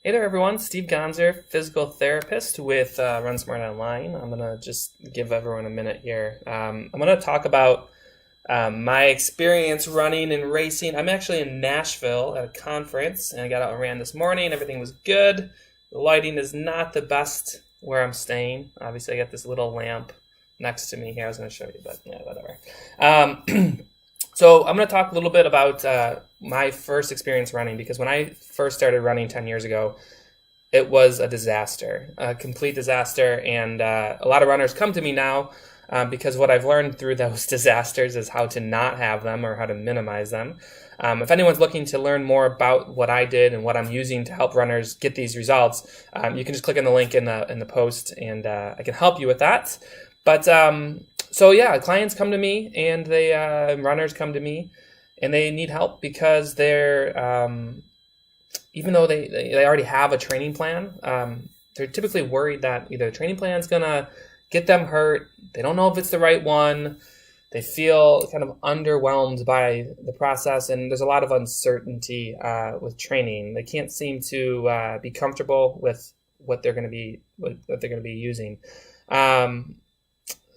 Hey there, everyone. Steve Gonzer, physical therapist with Run Smart Online. I'm going to just give everyone a minute here. I'm going to talk about my experience running and racing. I'm actually in Nashville at a conference, and I got out and ran this morning. Everything was good. The lighting is not the best where I'm staying. Obviously, I got this little lamp next to me here. I was going to show you, but yeah, whatever. So I'm going to talk a little bit about my first experience running, because when I first started running 10 years ago, it was a disaster, a complete disaster. And a lot of runners come to me now because what I've learned through those disasters is how to not have them or how to minimize them. If anyone's looking to learn more about what I did and what I'm using to help runners get these results, you can just click on the link in the post, and I can help you with that. But so yeah, clients come to me, and they runners come to me, and they need help because they're even though they already have a training plan, they're typically worried that either the training plan is gonna get them hurt. They don't know if it's the right one. They feel kind of underwhelmed by the process, and there's a lot of uncertainty with training. They can't seem to be comfortable with what they're going to be using.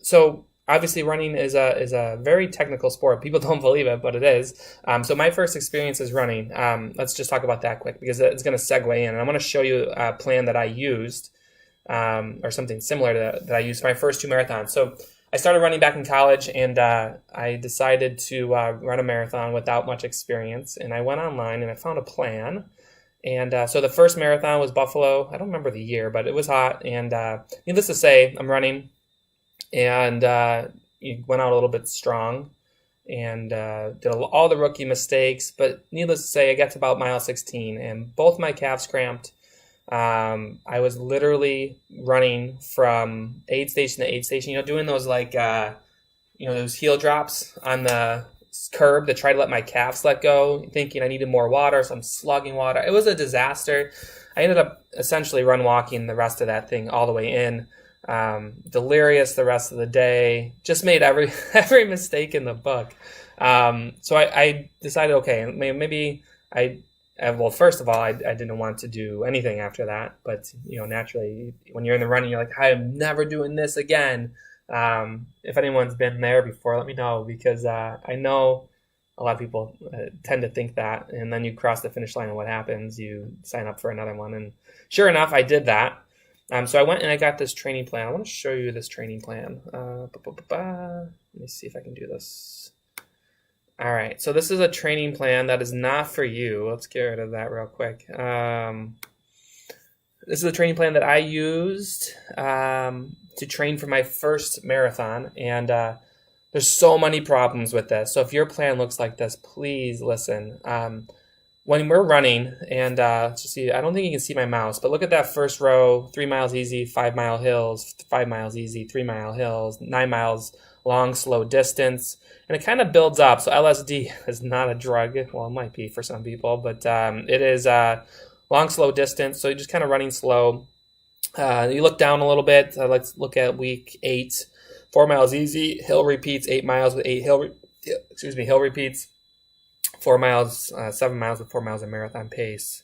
So obviously, running is a very technical sport. People don't believe it, but it is. So my first experience is running. Let's just talk about that quick, because it's going to segue in. And I'm going to show you a plan that I used, or something similar to that I used for my first 2 marathons. So I started running back in college, and I decided to run a marathon without much experience. And I went online and I found a plan. And so the first marathon was Buffalo. I don't remember the year, but it was hot. And needless to say, I'm running. And went out a little bit strong, and did all the rookie mistakes. But needless to say, I got to about mile 16, and both my calves cramped. I was literally running from aid station to aid station, doing those those heel drops on the curb to try to let my calves let go, thinking I needed more water, so I'm slugging water. It was a disaster. I ended up essentially run walking the rest of that thing all the way in. Delirious the rest of the day, just made every mistake in the book. So I decided, okay, maybe well, first of all, I didn't want to do anything after that, but naturally when you're in the running, you're like, I'm never doing this again. If anyone's been there before, let me know, because I know a lot of people tend to think that, and then you cross the finish line, and what happens? You sign up for another one, and sure enough, I did that. So I went and I got this training plan. I want to show you this training plan. Let me see if I can do this. All right, so this is a training plan that is not for you. Let's get rid of that real quick. This is a training plan that I used to train for my first marathon, and there's so many problems with this. So if your plan looks like this, please listen. When we're running, and just see, I don't think you can see my mouse, but look at that first row: 3 miles easy, 5 mile hills, 5 miles easy, 3 mile hills, 9 miles long, slow distance. And it kind of builds up. So LSD is not a drug. Well, it might be for some people, but it is long, slow distance. So you're just kind of running slow. You look down a little bit. Let's look at week 8. 4 miles easy, hill repeats, 8 miles with 8 hill repeats. 4 miles, 7 miles with 4 miles of marathon pace.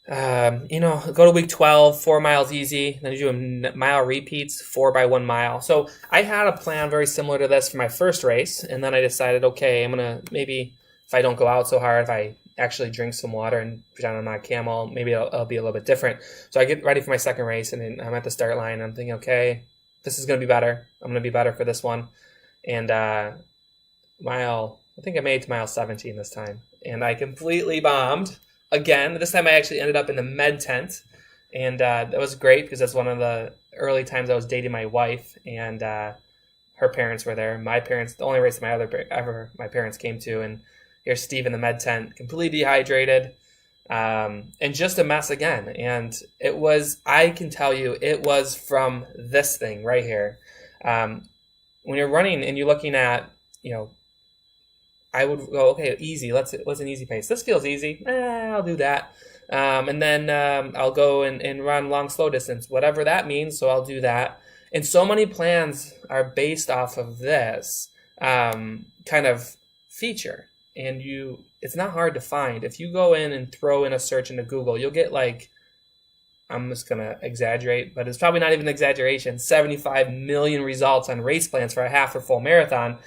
Go to week 12, 4 miles easy. Then you do a mile repeats, 4 by 1 mile. So I had a plan very similar to this for my first race. And then I decided, okay, I'm going to maybe, if I don't go out so hard, if I actually drink some water and pretend I'm not a camel, maybe it'll be a little bit different. So I get ready for my second race, and I'm at the start line. And I'm thinking, okay, this is going to be better. I'm going to be better for this one. And I think I made it to mile 17 this time, and I completely bombed again. This time I actually ended up in the med tent, and that was great because that's one of the early times I was dating my wife, and her parents were there. My parents, the only race my parents came to, and here's Steve in the med tent, completely dehydrated, and just a mess again. And it was, I can tell you, it was from this thing right here. When you're running and you're looking at, I would go, okay, easy. What's an easy pace? This feels easy. I'll do that. And then I'll go and run long, slow distance, whatever that means. So I'll do that. And so many plans are based off of this kind of feature. and it's not hard to find. If you go in and throw in a search into Google, you'll get like, I'm just going to exaggerate, but it's probably not even an exaggeration, 75 million results on race plans for a half or full marathon.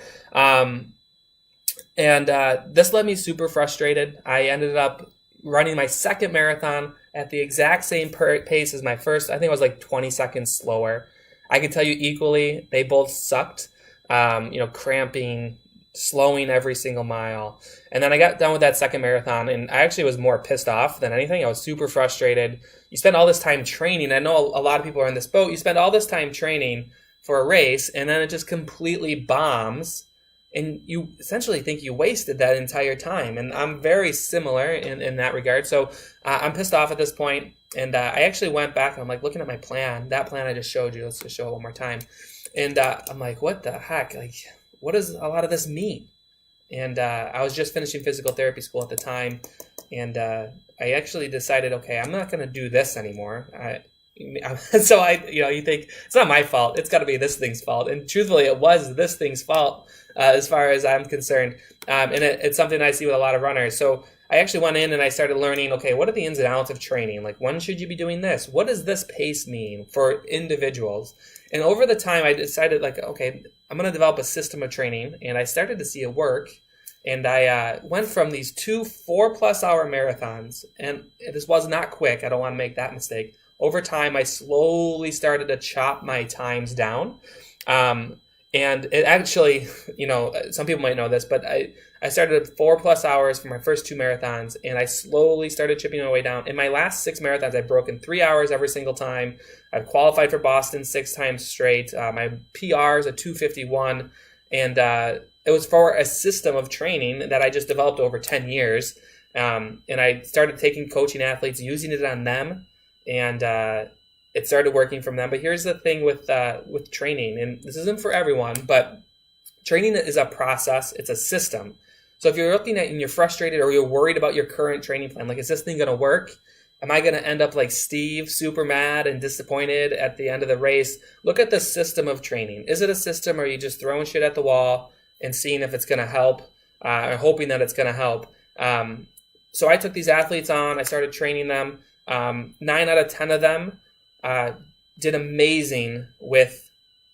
This led me super frustrated. I ended up running my second marathon at the exact same pace as my first. I think it was like 20 seconds slower. I can tell you equally, they both sucked. Cramping, slowing every single mile. And then I got done with that second marathon, and I actually was more pissed off than anything. I was super frustrated. You spend all this time training. I know a lot of people are in this boat. You spend all this time training for a race, and then it just completely bombs, and you essentially think you wasted that entire time. And I'm very similar in that regard. So I'm pissed off at this point, and I actually went back, and I'm like looking at my plan, that plan I just showed you. Let's just show it one more time. And I'm like, what the heck? Like, what does a lot of this mean? And I was just finishing physical therapy school at the time, and I actually decided, okay, I'm not going to do this anymore. So you think it's not my fault. It's got to be this thing's fault. And truthfully, it was this thing's fault as far as I'm concerned. And it's something I see with a lot of runners. So I actually went in and I started learning, okay, what are the ins and outs of training? Like, when should you be doing this? What does this pace mean for individuals? And over the time, I decided, like, okay, I'm going to develop a system of training. And I started to see it work. And I went from these 2 4+ hour marathons. And this was not quick. I don't want to make that mistake. Over time, I slowly started to chop my times down. And it actually, some people might know this, but I started at 4+ hours for my first 2 marathons, and I slowly started chipping my way down. In my last 6 marathons, I broke in 3 hours every single time. I've qualified for Boston 6 times straight. My PR is a 2:51, and it was for a system of training that I just developed over 10 years. And I started taking coaching athletes, using it on them, and it started working from them. But here's the thing with training, and this isn't for everyone, but training is a process. It's a system. So if you're looking at and you're frustrated or you're worried about your current training plan, like, is this thing going to work? Am I going to end up like Steve, super mad and disappointed at the end of the race? Look at the system of training. Is it a system, or are you just throwing shit at the wall and seeing if it's going to help, or hoping that it's going to help? So I took these athletes on. I started training them. 9 out of 10 of them did amazing with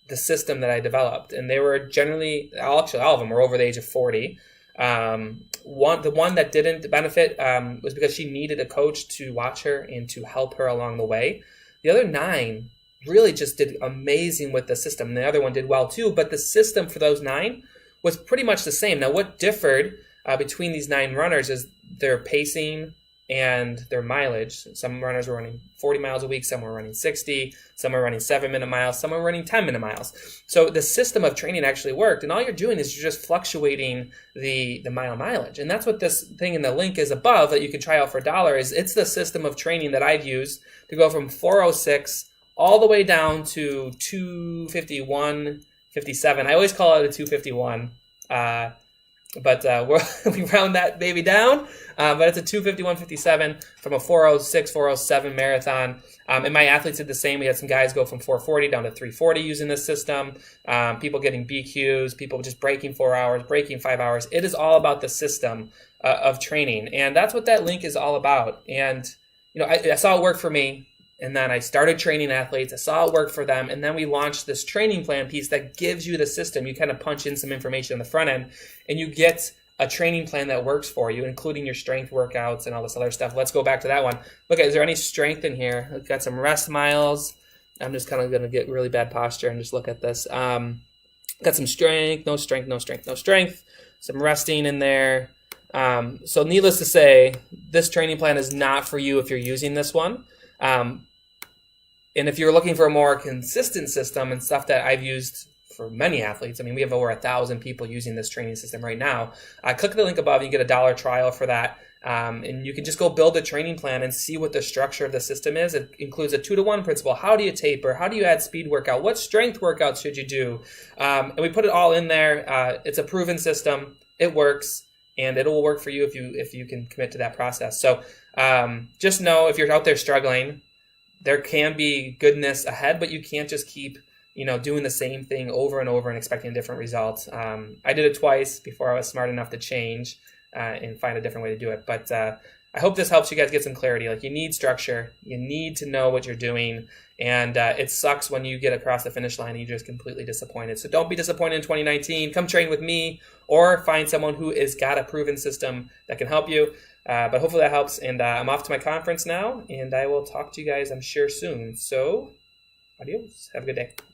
the system that I developed. And they were generally, actually all of them were over the age of 40. The one that didn't benefit was because she needed a coach to watch her and to help her along the way. The other 9 really just did amazing with the system. The other one did well too, but the system for those 9 was pretty much the same. Now, what differed between these 9 runners is their pacing and their mileage. Some runners were running 40 miles a week, some were running 60, some were running 7-minute miles, some were running 10-minute miles. So the system of training actually worked, and all you're doing is you're just fluctuating the mile mileage. And that's what this thing in the link is above that you can try out for $1 is it's the system of training that I've used to go from 406 all the way down to 251, 57. I always call it a 251. But we round that baby down. But it's a 251.57 from a 406, 407 marathon. And my athletes did the same. We had some guys go from 440 down to 340 using this system. People getting BQs, people just breaking 4 hours, breaking 5 hours. It is all about the system of training. And that's what that link is all about. And, I saw it work for me. And then I started training athletes. I saw it work for them. And then we launched this training plan piece that gives you the system. You kind of punch in some information on the front end, and you get a training plan that works for you, including your strength workouts and all this other stuff. Let's go back to that one. Okay, is there any strength in here? We've got some rest miles. I'm just kind of going to get really bad posture and just look at this. Got some strength, no strength, no strength, no strength. Some resting in there. So needless to say, this training plan is not for you if you're using this one. And if you're looking for a more consistent system and stuff that I've used for many athletes, I mean, we have over 1,000 people using this training system right now. Click the link above. You get a $1 trial for that. And you can just go build a training plan and see what the structure of the system is. It includes a 2-to-1 principle. How do you taper? How do you add speed workout? What strength workouts should you do? And we put it all in there. It's a proven system. It works, and it will work for you if you can commit to that process. So just know if you're out there struggling, there can be goodness ahead, but you can't just keep, doing the same thing over and over and expecting different results. I did it twice before I was smart enough to change. and find a different way to do it. But I hope this helps you guys get some clarity. Like, you need structure, you need to know what you're doing, and it sucks when you get across the finish line and you're just completely disappointed. So don't be disappointed in 2019. Come train with me, or find someone who has got a proven system that can help you. But hopefully that helps, and I'm off to my conference now, and I will talk to you guys, I'm sure, soon. So, adios. Have a good day.